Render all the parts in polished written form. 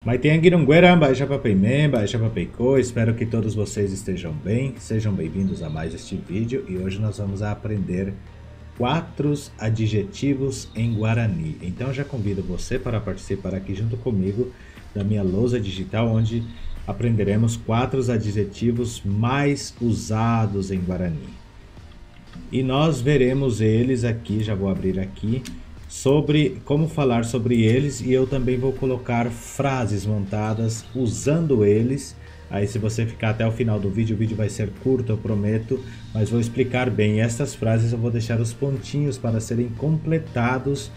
Maitenguirunguera, Baixa Papeimé, Baixa Papeicô, espero que todos vocês estejam bem, sejam bem-vindos a mais este vídeo e hoje nós vamos aprender 4 adjetivos em Guarani. Então já convido você para participar aqui junto comigo da minha lousa digital, onde aprenderemos 4 adjetivos mais usados em Guarani. E nós veremos eles aqui, já vou abrir aqui, sobre como falar sobre eles, e eu também vou colocar frases montadas usando eles. Aí se você ficar até o final do vídeo, o vídeo vai ser curto, eu prometo, mas vou explicar bem. Essas frases eu vou deixar os pontinhos para serem completados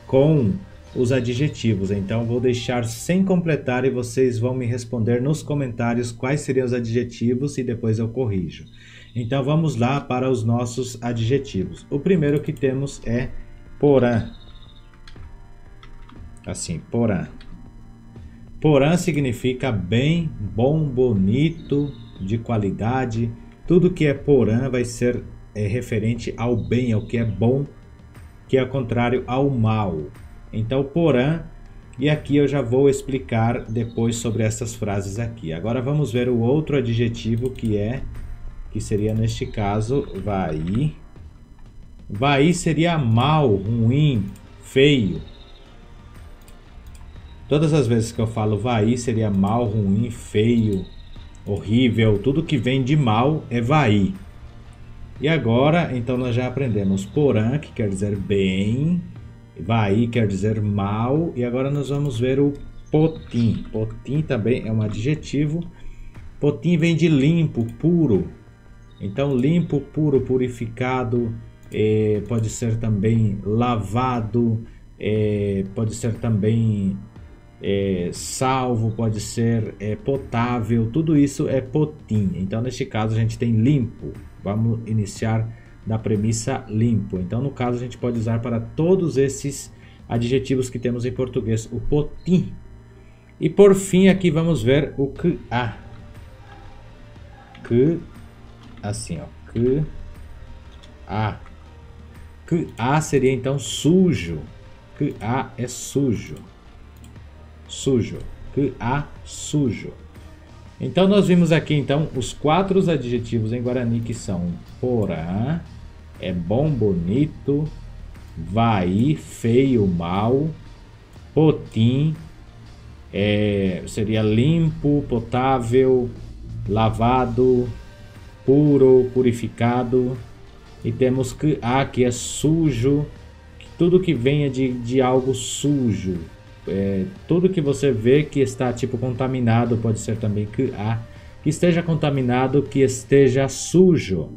com os adjetivos. Então vou deixar sem completar e vocês vão me responder nos comentários quais seriam os adjetivos e depois eu corrijo. Então vamos lá para os nossos adjetivos. O primeiro que temos é porã. Assim, porã. Porã significa bem, bom, bonito, de qualidade. Tudo que é porã vai ser referente ao bem, ao que é bom, que é contrário ao mal. Então, porã, e aqui eu já vou explicar depois sobre essas frases aqui. Agora vamos ver o outro adjetivo que seria neste caso, vai. Vai seria mal, ruim, feio. Todas as vezes que eu falo vai seria mal, ruim, feio, horrível, tudo que vem de mal é vai. E agora, então nós já aprendemos porã, que quer dizer bem, vai quer dizer mal, e agora nós vamos ver o potim. Potim também é um adjetivo. Potim vem de limpo, puro. Então limpo, puro, purificado, pode ser também lavado, pode ser também salvo, pode ser potável, tudo isso é potim. Então neste caso a gente tem limpo. Vamos iniciar da premissa limpo. Então no caso a gente pode usar para todos esses adjetivos que temos em português o potim. E por fim aqui vamos ver o que a. Que assim, ó, que a. Que a seria então sujo. Que a é sujo. Sujo, que a sujo. Então nós vimos aqui então os 4 adjetivos em Guarani que são porã, é bom, bonito, vai, feio, mal, potim, seria limpo, potável, lavado, puro, purificado, e temos que a, que é sujo, tudo que venha de algo sujo. Tudo que você vê que está tipo contaminado, pode ser também que esteja contaminado, que esteja sujo.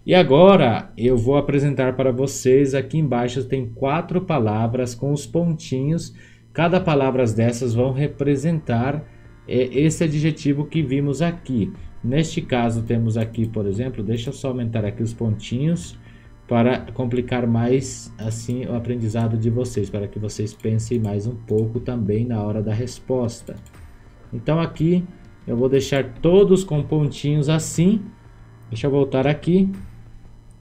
E agora eu vou apresentar para vocês, aqui embaixo tem 4 palavras com os pontinhos, cada palavra dessas vão representar esse adjetivo que vimos aqui. Neste caso temos aqui, por exemplo, deixa eu só aumentar aqui os pontinhos, para complicar mais assim o aprendizado de vocês, para que vocês pensem mais um pouco também na hora da resposta. Então aqui eu vou deixar todos com pontinhos assim. Deixa eu voltar aqui.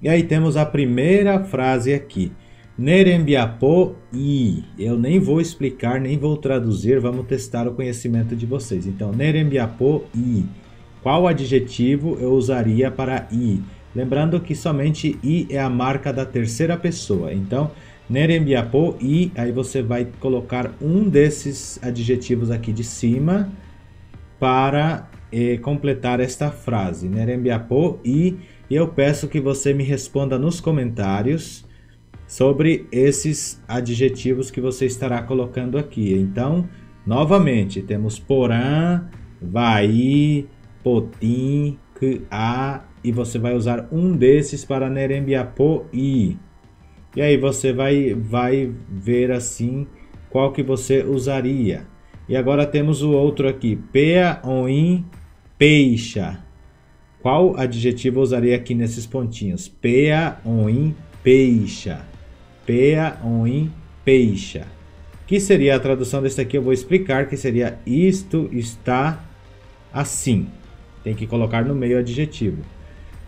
E aí temos a primeira frase aqui. Nerembiapô i. Eu nem vou explicar, nem vou traduzir, vamos testar o conhecimento de vocês. Então, Nerembiapô i. Qual adjetivo eu usaria para i? Lembrando que somente i é a marca da terceira pessoa. Então, Nerembiapô i, aí você vai colocar um desses adjetivos aqui de cima para completar esta frase. Nerembiapô i, e eu peço que você me responda nos comentários sobre esses adjetivos que você estará colocando aqui. Então, novamente, temos porã, vai, potim, que a, e você vai usar um desses para Nerembiapô i. E aí você vai ver assim qual que você usaria. E agora temos o outro aqui, pea oim peixa. Qual adjetivo eu usaria aqui nesses pontinhos? Pea oim peixa. Pea oim peixa. Que seria a tradução desse aqui? Eu vou explicar, que seria isto está assim. Tem que colocar no meio adjetivo.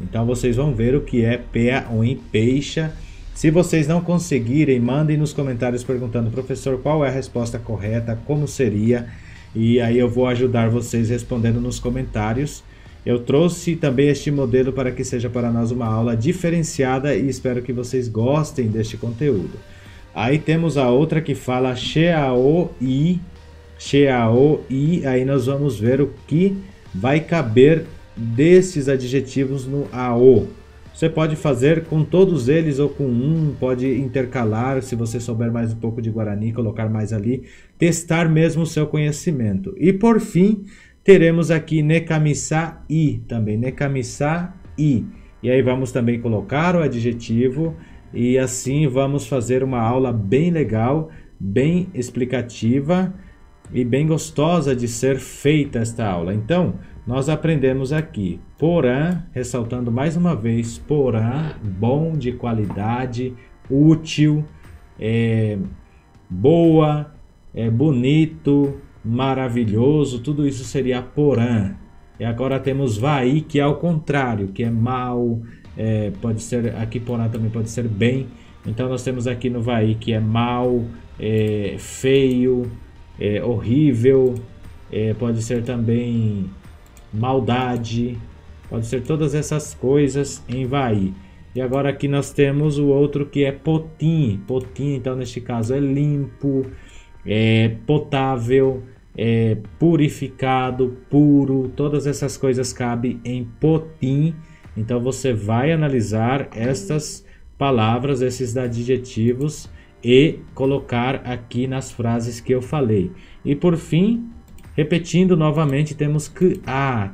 Então vocês vão ver o que é pea oim peixa. Se vocês não conseguirem, mandem nos comentários perguntando, professor, qual é a resposta correta, como seria. e aí eu vou ajudar vocês respondendo nos comentários. Eu trouxe também este modelo para que seja para nós uma aula diferenciada e espero que vocês gostem deste conteúdo. Aí temos a outra que fala Sheaoi, aí nós vamos ver o que vai caber desses adjetivos no AO. Você pode fazer com todos eles ou com um, pode intercalar, se você souber mais um pouco de Guarani, colocar mais ali, testar mesmo o seu conhecimento. E por fim, teremos aqui Nekamisa-i, também Nekamisa-i. E aí vamos também colocar o adjetivo e assim vamos fazer uma aula bem legal, bem explicativa e bem gostosa de ser feita esta aula. Então, nós aprendemos aqui, porã, ressaltando mais uma vez, porã, bom, de qualidade, útil, boa, bonito, maravilhoso, tudo isso seria porã. E agora temos vai, que é ao contrário, que é mal, pode ser, aqui porã também pode ser bem. Então nós temos aqui no vai, que é mal, feio, horrível, pode ser também maldade, pode ser todas essas coisas em vai. E agora aqui nós temos o outro que é potim. Potim, então neste caso é limpo, potável, purificado, puro, todas essas coisas cabem em potim. Então você vai analisar estas palavras, esses adjetivos e colocar aqui nas frases que eu falei. E por fim, repetindo novamente, temos que a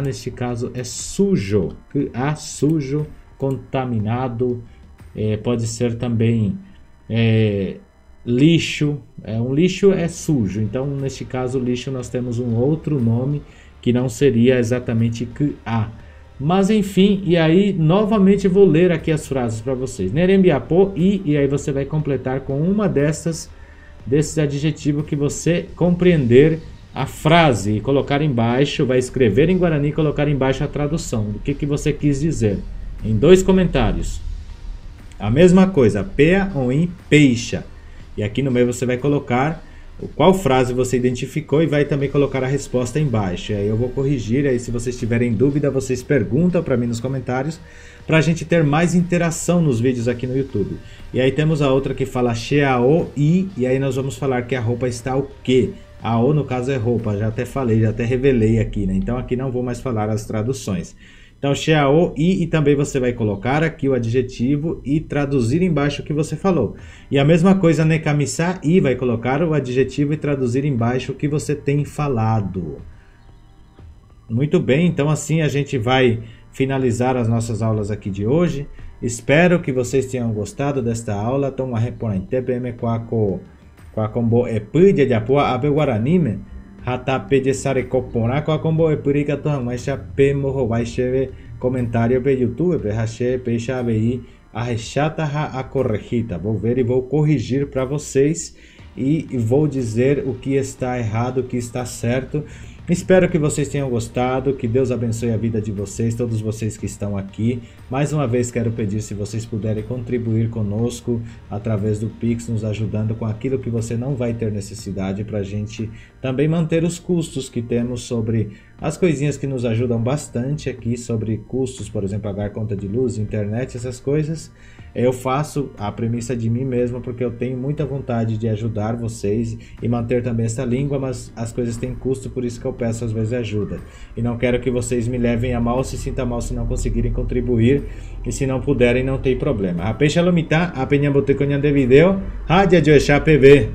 neste caso é sujo, que a sujo, contaminado, pode ser também lixo, um lixo é sujo, então neste caso lixo nós temos um outro nome que não seria exatamente que a. Mas enfim, e aí novamente vou ler aqui as frases para vocês. Nerembiapô e aí você vai completar com uma desses adjetivos que você compreender a frase e colocar embaixo, vai escrever em Guarani e colocar embaixo a tradução do que você quis dizer, em 2 comentários. A mesma coisa, pea ou em peixa. E aqui no meio você vai colocar qual frase você identificou e vai também colocar a resposta embaixo. E aí eu vou corrigir, aí se vocês tiverem dúvida, vocês perguntam para mim nos comentários, para a gente ter mais interação nos vídeos aqui no YouTube. E aí temos a outra que fala Sheaoi, e aí nós vamos falar que a roupa está o quê? A O no caso é roupa, já até falei, já até revelei aqui, né? Então aqui não vou mais falar as traduções. Então Sheaoi e também você vai colocar aqui o adjetivo e traduzir embaixo o que você falou. E a mesma coisa Nekamisa-i, vai colocar o adjetivo e traduzir embaixo o que você tem falado. Muito bem, então assim a gente vai finalizar as nossas aulas aqui de hoje. Espero que vocês tenham gostado desta aula. Então, Quacombo epide de apua abe guaranime hata pede sare copona quacombo epurica to hamaisha pe morro vai cheve comentário pe YouTube pe hache pe chavei a rechata a corrigita. Vou ver e vou corrigir para vocês e vou dizer o que está errado, o que está certo. Espero que vocês tenham gostado, que Deus abençoe a vida de vocês, todos vocês que estão aqui. Mais uma vez quero pedir se vocês puderem contribuir conosco através do Pix, nos ajudando com aquilo que você não vai ter necessidade, para a gente também manter os custos que temos sobre as coisinhas que nos ajudam bastante aqui, sobre custos, por exemplo, pagar conta de luz, internet, essas coisas. Eu faço a premissa de mim mesmo porque eu tenho muita vontade de ajudar vocês e manter também essa língua, mas as coisas têm custo, por isso que eu peço às vezes ajuda. E não quero que vocês me levem a mal, se sinta mal se não conseguirem contribuir, e se não puderem não tem problema. A peixe alomita, a penha boteconha de video, rádio de PV.